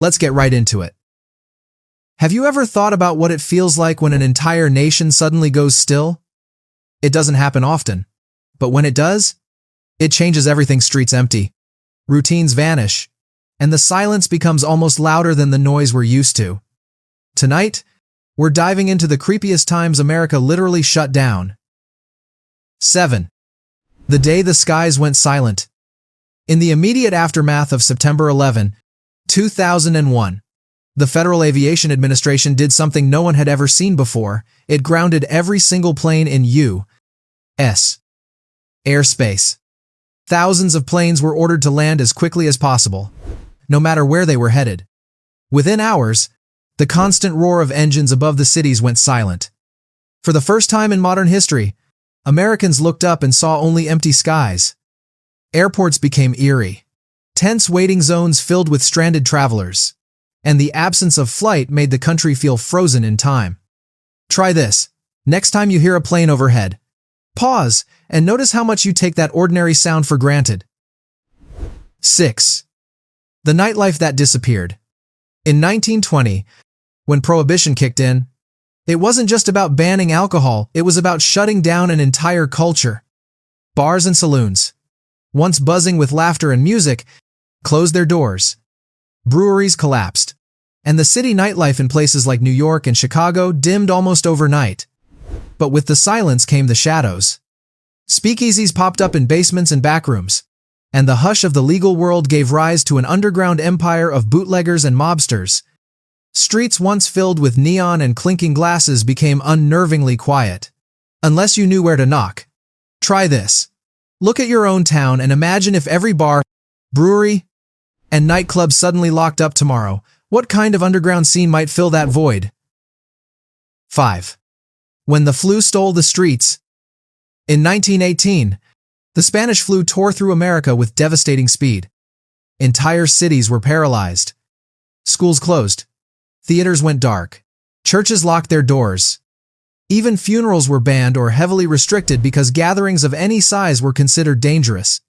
Let's get right into it. Have you ever thought about what it feels like when an entire nation suddenly goes still? It doesn't happen often, but when it does, it changes everything. Streets empty, routines vanish, and the silence becomes almost louder than the noise we're used to. Tonight, we're diving into the creepiest times America literally shut down. 7. The day the skies went silent. In the immediate aftermath of September 11, 2001, the Federal Aviation Administration did something no one had ever seen before. It grounded every single plane in U.S. airspace. Thousands of planes were ordered to land as quickly as possible, no matter where they were headed. Within hours, the constant roar of engines above the cities went silent. For the first time in modern history, Americans looked up and saw only empty skies. Airports became eerie. Tense waiting zones filled with stranded travelers. And the absence of flight made the country feel frozen in time. Try this. Next time you hear a plane overhead, pause and notice how much you take that ordinary sound for granted. 6. The nightlife that disappeared. In 1920, when Prohibition kicked in, it wasn't just about banning alcohol, it was about shutting down an entire culture. Bars and saloons, once buzzing with laughter and music, closed their doors. Breweries collapsed, and the city nightlife in places like New York and Chicago dimmed almost overnight. But with the silence came the shadows. Speakeasies popped up in basements and backrooms, and the hush of the legal world gave rise to an underground empire of bootleggers and mobsters. Streets once filled with neon and clinking glasses became unnervingly quiet. Unless you knew where to knock. Try this. Look at your own town and imagine if every bar, brewery, and nightclub suddenly locked up tomorrow. What kind of underground scene might fill that void? 5. When the flu stole the streets. In 1918, the Spanish flu tore through America with devastating speed. Entire cities were paralyzed. Schools closed. Theaters went dark. Churches locked their doors. Even funerals were banned or heavily restricted because gatherings of any size were considered dangerous.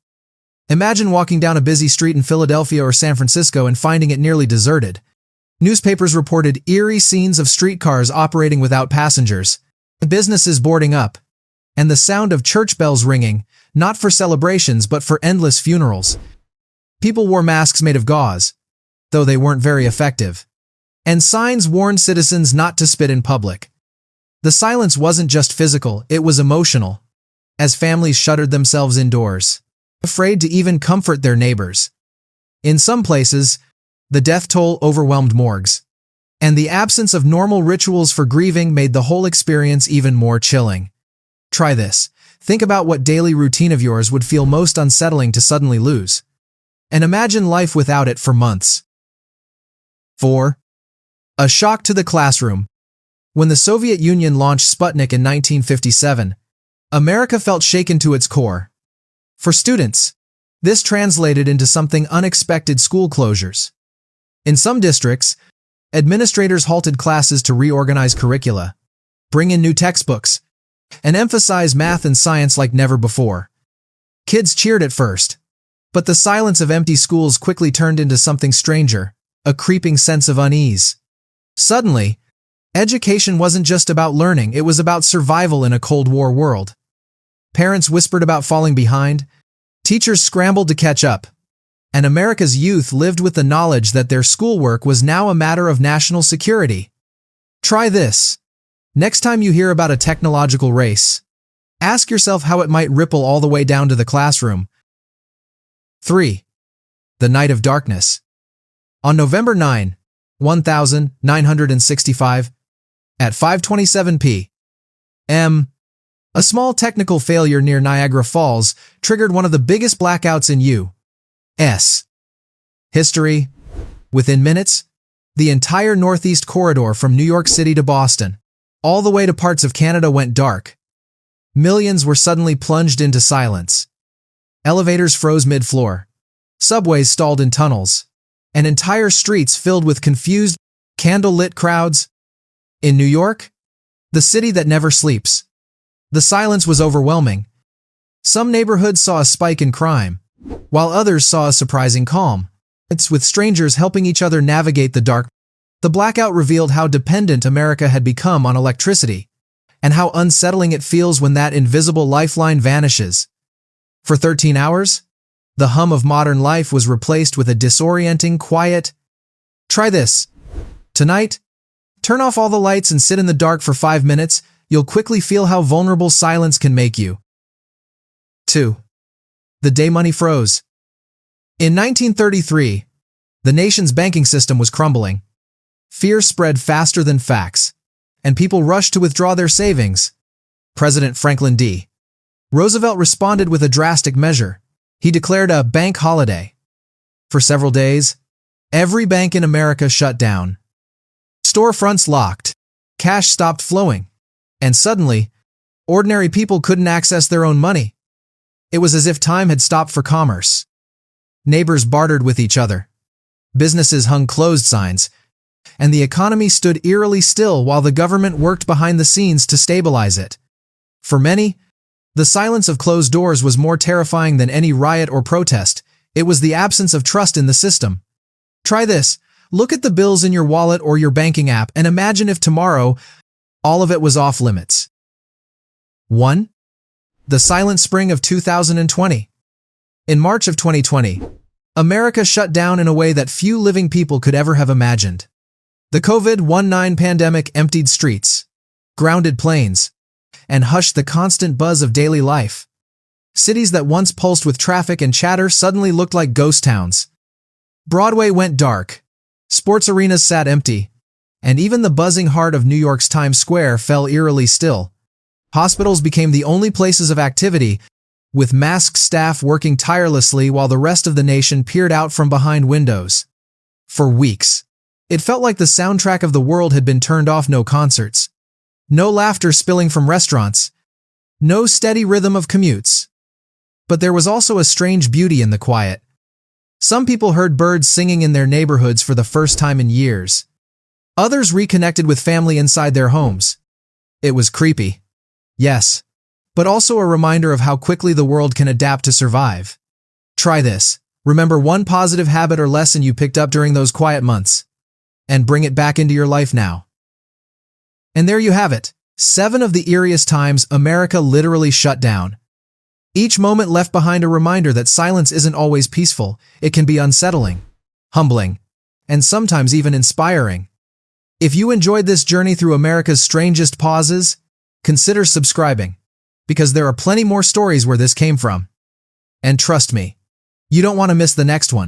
Imagine walking down a busy street in Philadelphia or San Francisco and finding it nearly deserted. Newspapers reported eerie scenes of streetcars operating without passengers, businesses boarding up, and the sound of church bells ringing, not for celebrations but for endless funerals. People wore masks made of gauze, though they weren't very effective, and signs warned citizens not to spit in public. The silence wasn't just physical, it was emotional, as families shuttered themselves indoors, afraid to even comfort their neighbors. In some places, the death toll overwhelmed morgues, and the absence of normal rituals for grieving made the whole experience even more chilling. Try this. Think about what daily routine of yours would feel most unsettling to suddenly lose, and imagine life without it for months. 4. A shock to the classroom. When the Soviet Union launched Sputnik in 1957, America felt shaken to its core. For students, this translated into something unexpected: school closures. In some districts, administrators halted classes to reorganize curricula, bring in new textbooks, and emphasize math and science like never before. Kids cheered at first, but the silence of empty schools quickly turned into something stranger, a creeping sense of unease. Suddenly, education wasn't just about learning, it was about survival in a Cold War world. Parents whispered about falling behind, teachers scrambled to catch up, and America's youth lived with the knowledge that their schoolwork was now a matter of national security. Try this. Next time you hear about a technological race, ask yourself how it might ripple all the way down to the classroom. 3. The night of darkness. On November 9, 1965, at 5:27 p.m., a small technical failure near Niagara Falls triggered one of the biggest blackouts in U.S. history. Within minutes, the entire Northeast corridor from New York City to Boston, all the way to parts of Canada, went dark. Millions were suddenly plunged into silence. Elevators froze mid-floor. Subways stalled in tunnels, and entire streets filled with confused, candle-lit crowds. In New York, the city that never sleeps, the silence was overwhelming. Some neighborhoods saw a spike in crime, while others saw a surprising calm. It's with strangers helping each other navigate the dark. The blackout revealed how dependent America had become on electricity, and how unsettling it feels when that invisible lifeline vanishes. For 13 hours, the hum of modern life was replaced with a disorienting, quiet. Try this. Tonight, turn off all the lights and sit in the dark for 5 minutes. You'll quickly feel how vulnerable silence can make you. 2. The day money froze. In 1933, the nation's banking system was crumbling. Fear spread faster than facts, and people rushed to withdraw their savings. President Franklin D. Roosevelt responded with a drastic measure. He declared a bank holiday. For several days, every bank in America shut down. Storefronts locked, cash stopped flowing, and suddenly, ordinary people couldn't access their own money. It was as if time had stopped for commerce. Neighbors bartered with each other. Businesses hung closed signs, and the economy stood eerily still while the government worked behind the scenes to stabilize it. For many, the silence of closed doors was more terrifying than any riot or protest. It was the absence of trust in the system. Try this. Look at the bills in your wallet or your banking app and imagine if tomorrow, all of it was off limits. 1. The silent spring of 2020. In March of 2020, America shut down in a way that few living people could ever have imagined. The COVID-19 pandemic emptied streets, grounded planes, and hushed the constant buzz of daily life. Cities that once pulsed with traffic and chatter suddenly looked like ghost towns. Broadway went dark, sports arenas sat empty, and even the buzzing heart of New York's Times Square fell eerily still. Hospitals became the only places of activity, with masked staff working tirelessly while the rest of the nation peered out from behind windows. For weeks, it felt like the soundtrack of the world had been turned off. No concerts, no laughter spilling from restaurants, no steady rhythm of commutes. But there was also a strange beauty in the quiet. Some people heard birds singing in their neighborhoods for the first time in years. Others reconnected with family inside their homes. It was creepy, yes, but also a reminder of how quickly the world can adapt to survive. Try this. Remember one positive habit or lesson you picked up during those quiet months, and bring it back into your life now. And there you have it. 7 of the eeriest times America literally shut down. Each moment left behind a reminder that silence isn't always peaceful. It can be unsettling, humbling, and sometimes even inspiring. If you enjoyed this journey through America's strangest pauses, consider subscribing, because there are plenty more stories where this came from. And trust me, you don't want to miss the next one.